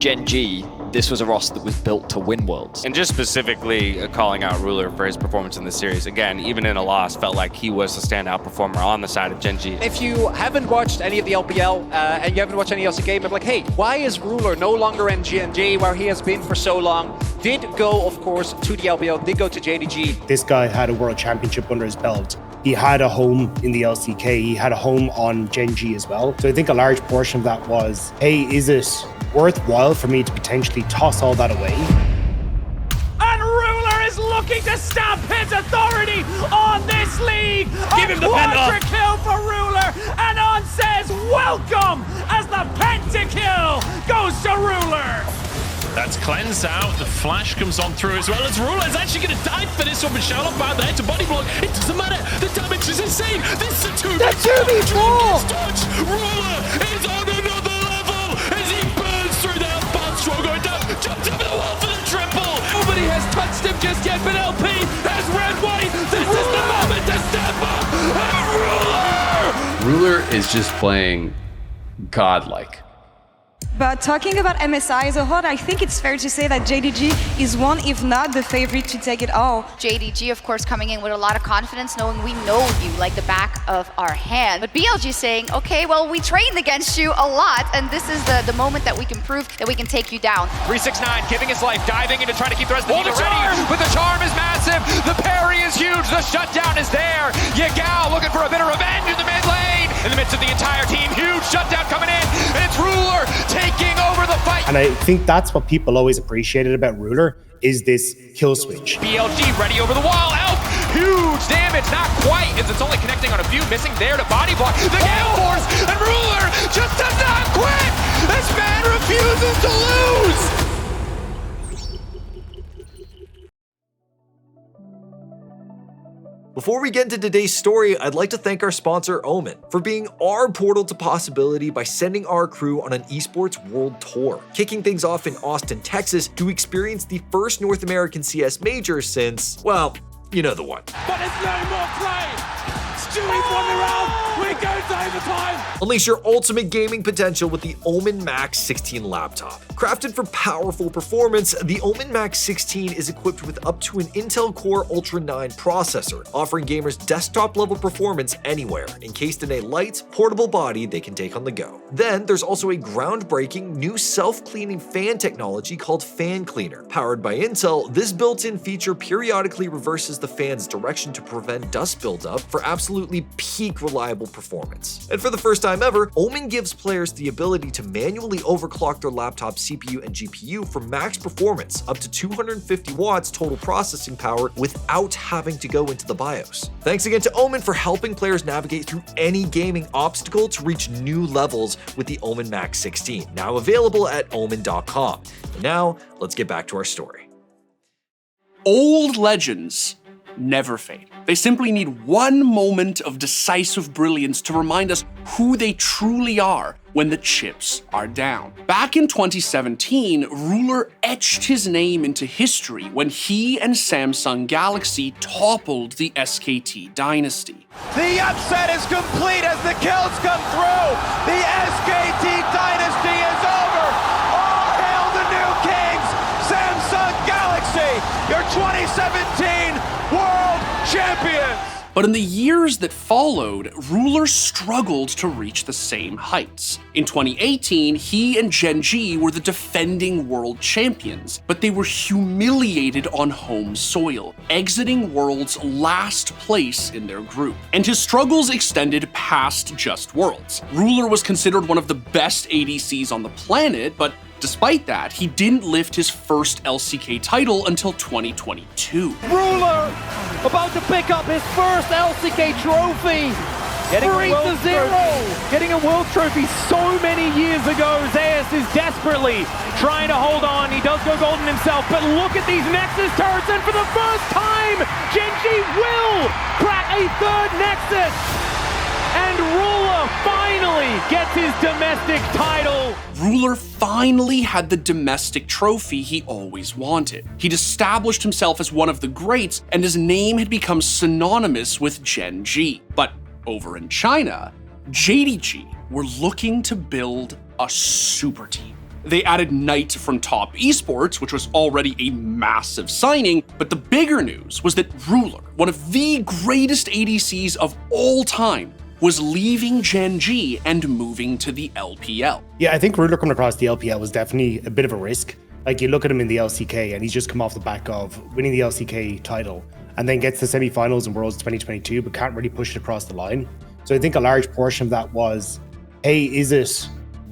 Gen.G, this was a roster that was built to win Worlds. And just specifically calling out Ruler for his performance in the series. Again, even in a loss, felt like he was the standout performer on the side of Gen.G. If you haven't watched any of the LPL and you haven't watched any LCK game, I'm like, hey, why is Ruler no longer in Gen.G where he has been for so long? Did go, of course, to the LPL, did go to JDG. This guy had a world championship under his belt. He had a home in the LCK. He had a home on Gen.G as well. So I think a large portion of that was, hey, is it worthwhile for me to potentially toss all that away? And Ruler is looking to stamp his authority on this league. Give him the penta kill for Ruler, and On says welcome as the pentakill goes to Ruler. That's cleansed out. The flash comes on through as well as Ruler is actually going to die for this one, but Charlotte out there to body block. It doesn't matter. The damage is insane. This is a 2v4. Ruler is on another level as he burns through that bounce throw going down. Jumps over the wall for the triple. Nobody has touched him just yet, but LP has red white. This is the moment to step up. And Ruler is just playing godlike. But talking about MSI as a whole, I think it's fair to say that JDG is one, if not the favorite to take it all. JDG, of course, coming in with a lot of confidence, knowing we know you like the back of our hand. But BLG saying, okay, well, we trained against you a lot, and this is the moment that we can prove that we can take you down. 369, giving his life, diving into trying to keep the rest of the team ready. But the charm is massive, the parry is huge, the shutdown is there. Yagao looking for a bit of revenge in the mid lane. In the midst of the entire team, huge shutdown coming in, and it's Ruler taking over the fight. And I think that's what people always appreciated about Ruler, is this kill switch. BLG ready over the wall, Elf, huge damage, not quite, as it's only connecting on a few, missing there to body block. The Gale Force, and Ruler just does not quit! This man refuses to lose! Before we get into today's story, I'd like to thank our sponsor, Omen, for being our portal to possibility by sending our crew on an esports world tour, kicking things off in Austin, Texas, to experience the first North American CS major since, well, you know the one. But it's no more play. Stewie's won the round. We go to overtime. Unleash your ultimate gaming potential with the Omen Max 16 laptop. Crafted for powerful performance, the Omen Max 16 is equipped with up to an Intel Core Ultra 9 processor, offering gamers desktop-level performance anywhere, encased in a light, portable body they can take on the go. Then, there's also a groundbreaking new self-cleaning fan technology called Fan Cleaner. Powered by Intel, this built-in feature periodically reverses the fan's direction to prevent dust buildup for absolutely peak reliable performance. And for the first time ever, Omen gives players the ability to manually overclock their laptop's CPU and GPU for max performance, up to 250 watts total processing power without having to go into the BIOS. Thanks again to Omen for helping players navigate through any gaming obstacle to reach new levels with the Omen Max 16, now available at omen.com. And now, let's get back to our story. Old legends never fade. They simply need one moment of decisive brilliance to remind us who they truly are when the chips are down. Back in 2017, Ruler etched his name into history when he and Samsung Galaxy toppled the SKT dynasty. The upset is complete as the kills come through. The SKT dynasty is over. All hail the new kings, Samsung Galaxy, your 2017 world champions. But in the years that followed, Ruler struggled to reach the same heights. In 2018, he and Gen.G were the defending world champions, but they were humiliated on home soil, exiting Worlds' last place in their group. And his struggles extended past just Worlds. Ruler was considered one of the best ADCs on the planet, but despite that, he didn't lift his first LCK title until 2022. Ruler about to pick up his first LCK trophy. Getting 3-0. Getting a world trophy so many years ago. Zeus is desperately trying to hold on. He does go golden himself, but look at these Nexus turrets, and for the first time, Gen.G will crack a third Nexus. And Ruler finally gets his domestic title. Ruler finally had the domestic trophy he always wanted. He'd established himself as one of the greats, and his name had become synonymous with Gen.G. But over in China, JDG were looking to build a super team. They added Knight from Top Esports, which was already a massive signing, but the bigger news was that Ruler, one of the greatest ADCs of all time, was leaving Gen.G and moving to the LPL. Yeah, I think Ruler coming across the LPL was definitely a bit of a risk. Like, you look at him in the LCK and he's just come off the back of winning the LCK title and then gets to semi-finals in Worlds 2022 but can't really push it across the line. So I think a large portion of that was, hey, is it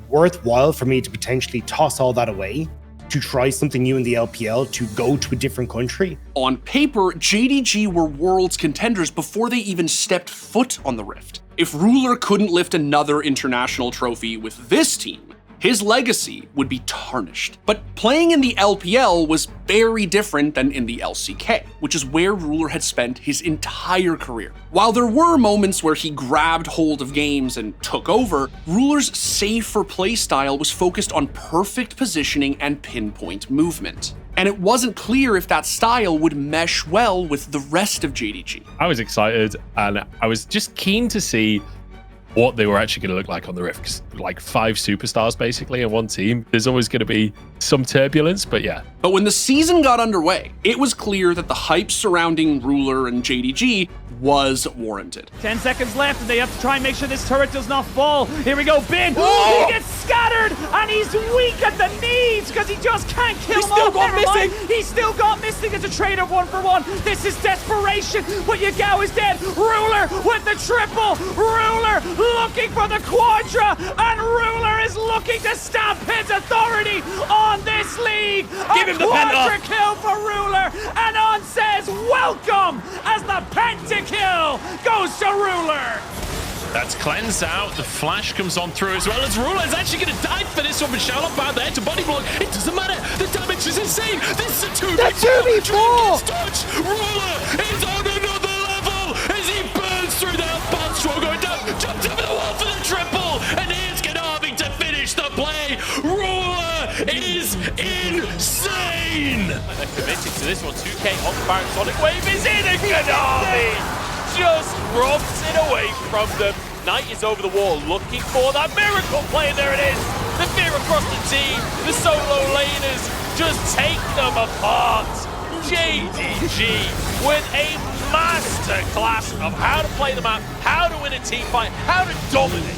worthwhile for me to potentially toss all that away to try something new in the LPL, to go to a different country? On paper, JDG were Worlds contenders before they even stepped foot on the Rift. If Ruler couldn't lift another international trophy with this team, his legacy would be tarnished. But playing in the LPL was very different than in the LCK, which is where Ruler had spent his entire career. While there were moments where he grabbed hold of games and took over, Ruler's safer playstyle was focused on perfect positioning and pinpoint movement. And it wasn't clear if that style would mesh well with the rest of JDG. I was excited and I was just keen to see what they were actually going to look like on the Rift. 'Cause, like, 5 superstars basically in one team. There's always going to be some turbulence, but yeah. But when the season got underway, it was clear that the hype surrounding Ruler and JDG was warranted. 10 seconds left, and they have to try and make sure this turret does not fall. Here we go, Bin. Oh! He gets scattered, and he's weak at the knees because he just can't kill him. He's still got missing. He's still got missing. It's a trade of 1-for-1. This is desperation, but Yagao is dead. Ruler with the triple. Ruler looking for the quadra, and Ruler is looking to stamp his authority on this league. Give him the quadra kill for Ruler, and On says welcome as the pentakill goes to Ruler. That's cleansed out. The flash comes on through as well as Ruler is actually going to die for this one. But Charlotte out there to body block. It doesn't matter. The damage is insane. This is a 2v4. Ruler is on another level as he burns through that bounce throw going down. Jumps over the wall for the triple. And here's Kanavi to finish the play. Ruler is insane. They're committing to this one. 2K on the Baron Sonic Wave is in, and Kanavi just robs it away from them. Knight is over the wall looking for that miracle play. There it is. The fear across the team. The solo laners just take them apart. JDG with a masterclass of how to play the map, how to win a team fight, how to dominate.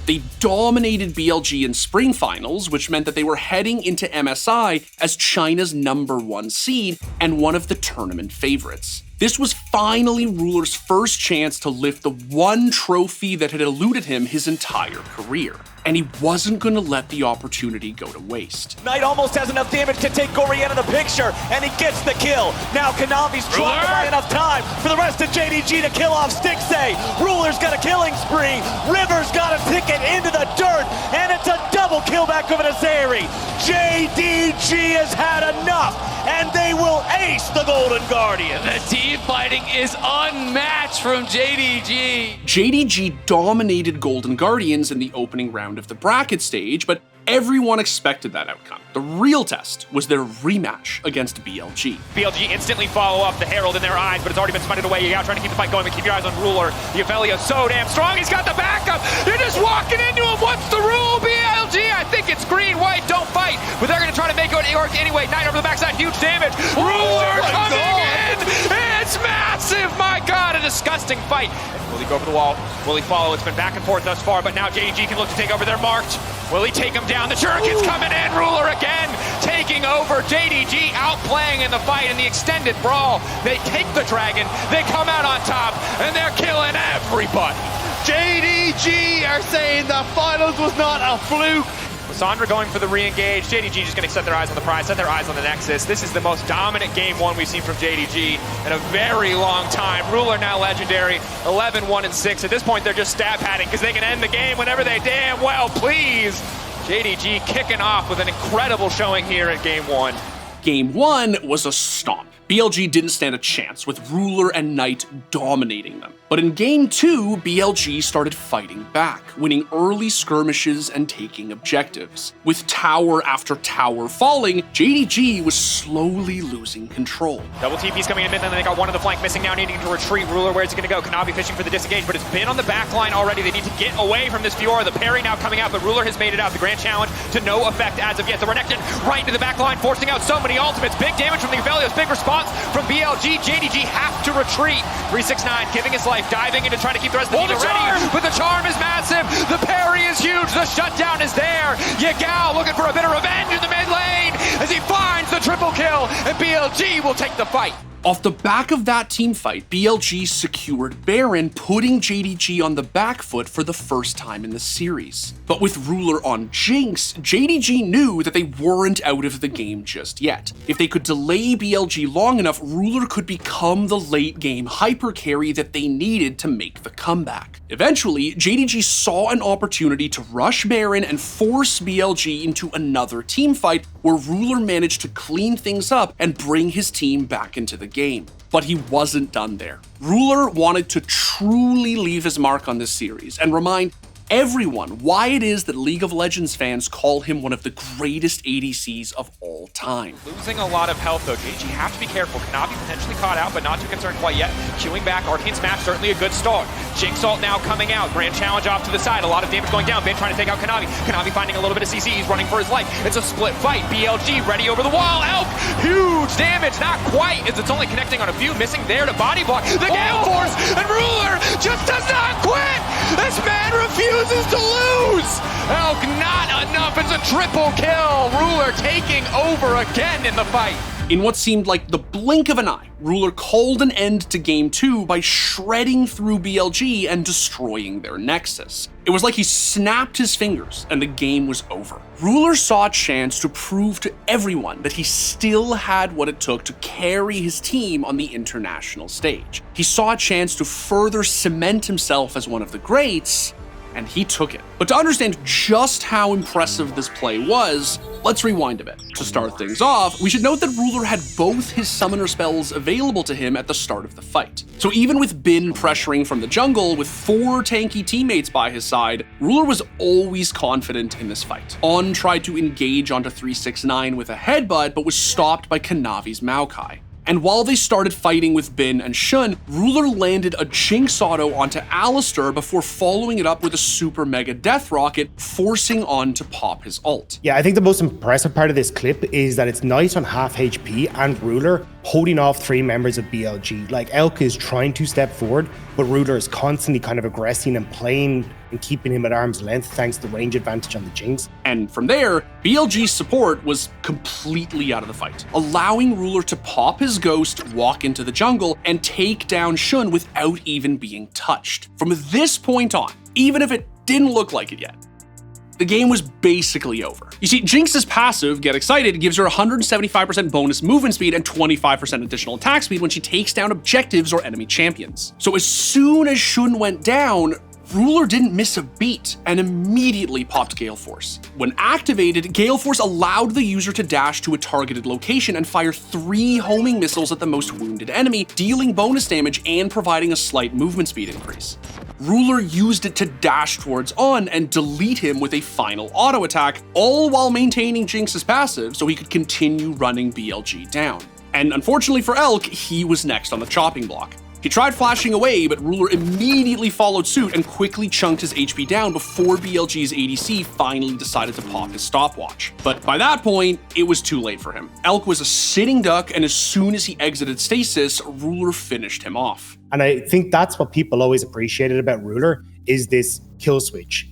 They dominated BLG in spring finals, which meant that they were heading into MSI as China's #1 seed and one of the tournament favorites. This was finally Ruler's first chance to lift the one trophy that had eluded him his entire career. And he wasn't going to let the opportunity go to waste. Knight almost has enough damage to take Gori out of the picture, and he gets the kill. Now Kanavi's trying to buy enough time for the rest of JDG to kill off Stixay. Ruler's got a killing spree. River's got a ticket into the dirt, and it's a double kill back over to Zeri. JDG has had enough, and they will ace the Golden Guardian. The team fighting is unmatched from JDG. JDG dominated Golden Guardians in the opening round of the bracket stage, but everyone expected that outcome. The real test was their rematch against BLG. BLG instantly follow up the Herald in their eyes, but it's already been smited away. You're trying to keep the fight going, but keep your eyes on Ruler. Yafelia so damn strong, he's got the backup. They're just walking into him. What's the rule, BLG? I think it's green, white, don't fight. But they're going to try to make it work anyway. Knight over the backside, huge damage. Ruler coming in. It's massive. My God, a disgusting fight. Will he go over the wall? Will he follow? It's been back and forth thus far, but now JDG can look to take over. They're marked. Will he take him down? The Shuriken's coming in. Ruler again taking over. JDG outplaying in the fight in the extended brawl. They take the dragon. They come out on top, and they're killing everybody. JDG are saying the finals was not a fluke. Sandra going for the re-engage. JDG just going to set their eyes on the prize, set their eyes on the Nexus. This is the most dominant game one we've seen from JDG in a very long time. Ruler now legendary, 11-1-6. At this point, they're just stab padding because they can end the game whenever they damn well please. JDG kicking off with an incredible showing here in game one. Game 1 was a stomp. BLG didn't stand a chance with Ruler and Knight dominating them. But in Game 2, BLG started fighting back, winning early skirmishes and taking objectives. With tower after tower falling, JDG was slowly losing control. Double TP's coming in mid, and then they got one on the flank missing now, needing to retreat. Ruler, where's he going to go? Kanavi fishing for the disengage, but it's been on the back line already. They need to get away from this Fiora. The parry now coming out, but Ruler has made it out. The Grand Challenge to no effect as of yet. The Renekton right into the back line, forcing out so many ultimates. Big damage from the Aphelios, big response from BLG. JDG have to retreat. 369 giving his life, diving in to try to keep the rest of the team ready. But the charm is massive. The parry is huge. The shutdown is there. Yagao looking for a bit of revenge in the mid lane as he finds the triple kill, and BLG will take the fight. Off the back of that team fight, BLG secured Baron, putting JDG on the back foot for the first time in the series. But with Ruler on Jinx, JDG knew that they weren't out of the game just yet. If they could delay BLG long enough, Ruler could become the late game hyper carry that they needed to make the comeback. Eventually, JDG saw an opportunity to rush Baron and force BLG into another team fight where Ruler managed to clean things up and bring his team back into the game. But he wasn't done there. Ruler wanted to truly leave his mark on this series and remind everyone why it is that League of Legends fans call him one of the greatest ADCs of all time. Losing a lot of health though, JG, have to be careful. Kanavi potentially caught out, but not too concerned quite yet. Queuing back, Arcane Smash certainly a good start. Jinx ult now coming out, Grand Challenge off to the side, a lot of damage going down. Ben trying to take out Kanavi. Kanavi finding a little bit of CC, he's running for his life. It's a split fight, BLG ready over the wall. Elk, huge damage, not quite, as it's only connecting on a few, missing there to body block. The Gale Force, and Ruler just does not quit! This man refuses to lose! Elk, not enough, it's a triple kill! Ruler taking over again in the fight. In what seemed like the blink of an eye, Ruler called an end to Game 2 by shredding through BLG and destroying their Nexus. It was like he snapped his fingers and the game was over. Ruler saw a chance to prove to everyone that he still had what it took to carry his team on the international stage. He saw a chance to further cement himself as one of the greats, and he took it. But to understand just how impressive this play was, let's rewind a bit. To start things off, we should note that Ruler had both his summoner spells available to him at the start of the fight. So even with Bin pressuring from the jungle with 4 tanky teammates by his side, Ruler was always confident in this fight. On tried to engage onto 369 with a headbutt, but was stopped by Kanavi's Maokai. And while they started fighting with Bin and Shun, Ruler landed a Jinx auto onto Alistar before following it up with a super mega death rocket, forcing on to pop his ult. Yeah, I think the most impressive part of this clip is that it's Knight on half HP and Ruler holding off 3 members of BLG. Like, Elk is trying to step forward, but Ruler is constantly kind of aggressing and playing and keeping him at arm's length thanks to the range advantage on the Jinx. And from there, BLG's support was completely out of the fight, allowing Ruler to pop his ghost, walk into the jungle, and take down Shun without even being touched. From this point on, even if it didn't look like it yet, the game was basically over. You see, Jinx's passive, Get Excited, gives her 175% bonus movement speed and 25% additional attack speed when she takes down objectives or enemy champions. So as soon as Shun went down, Ruler didn't miss a beat and immediately popped Gale Force. When activated, Gale Force allowed the user to dash to a targeted location and fire 3 homing missiles at the most wounded enemy, dealing bonus damage and providing a slight movement speed increase. Ruler used it to dash towards On and delete him with a final auto attack, all while maintaining Jinx's passive so he could continue running BLG down. And unfortunately for Elk, he was next on the chopping block. He tried flashing away, but Ruler immediately followed suit and quickly chunked his HP down before BLG's ADC finally decided to pop his stopwatch. But by that point, it was too late for him. Elk was a sitting duck, and as soon as he exited stasis, Ruler finished him off. And I think that's what people always appreciated about Ruler, is this kill switch.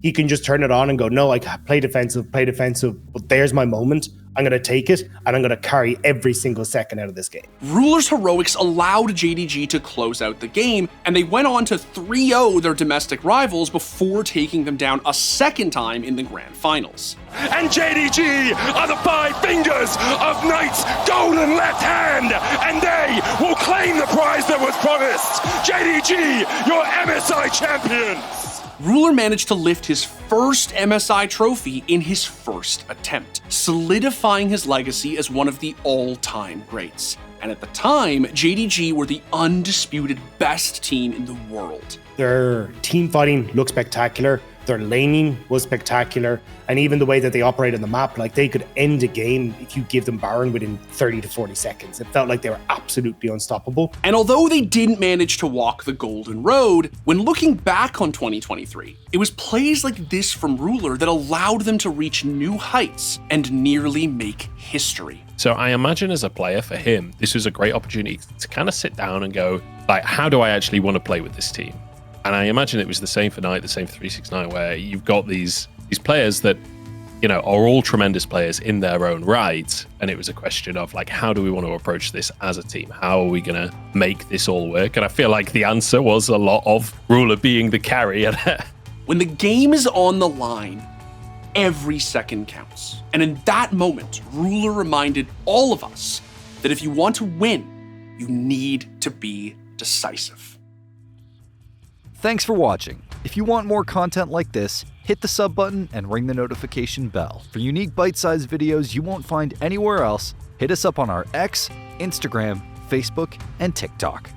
He can just turn it on and go, no, I play defensive, but there's my moment. I'm going to take it, and I'm going to carry every single second out of this game. Ruler's heroics allowed JDG to close out the game, and they went on to 3-0 their domestic rivals before taking them down a second time in the grand finals. And JDG are the 5 fingers of Knight's golden left hand, and they will claim the prize that was promised. JDG, your MSI champions. Ruler managed to lift his first MSI trophy in his first attempt, solidifying his legacy as one of the all-time greats. And at the time, JDG were the undisputed best team in the world. Their team fighting looked spectacular. Their laning was spectacular. And even the way that they operate on the map, like they could end a game if you give them Baron within 30 to 40 seconds. It felt like they were absolutely unstoppable. And although they didn't manage to walk the golden road, when looking back on 2023, it was plays like this from Ruler that allowed them to reach new heights and nearly make history. So I imagine as a player for him, this was a great opportunity to kind of sit down and go, like, how do I actually want to play with this team? And I imagine it was the same for Knight, the same for 369, where you've got these players that, you know, are all tremendous players in their own right. And it was a question of, like, how do we want to approach this as a team? How are we going to make this all work? And I feel like the answer was a lot of Ruler being the carry. When the game is on the line, every second counts. And in that moment, Ruler reminded all of us that if you want to win, you need to be decisive. Thanks for watching. If you want more content like this, hit the sub button and ring the notification bell. For unique bite-sized videos you won't find anywhere else, hit us up on our X, Instagram, Facebook, and TikTok.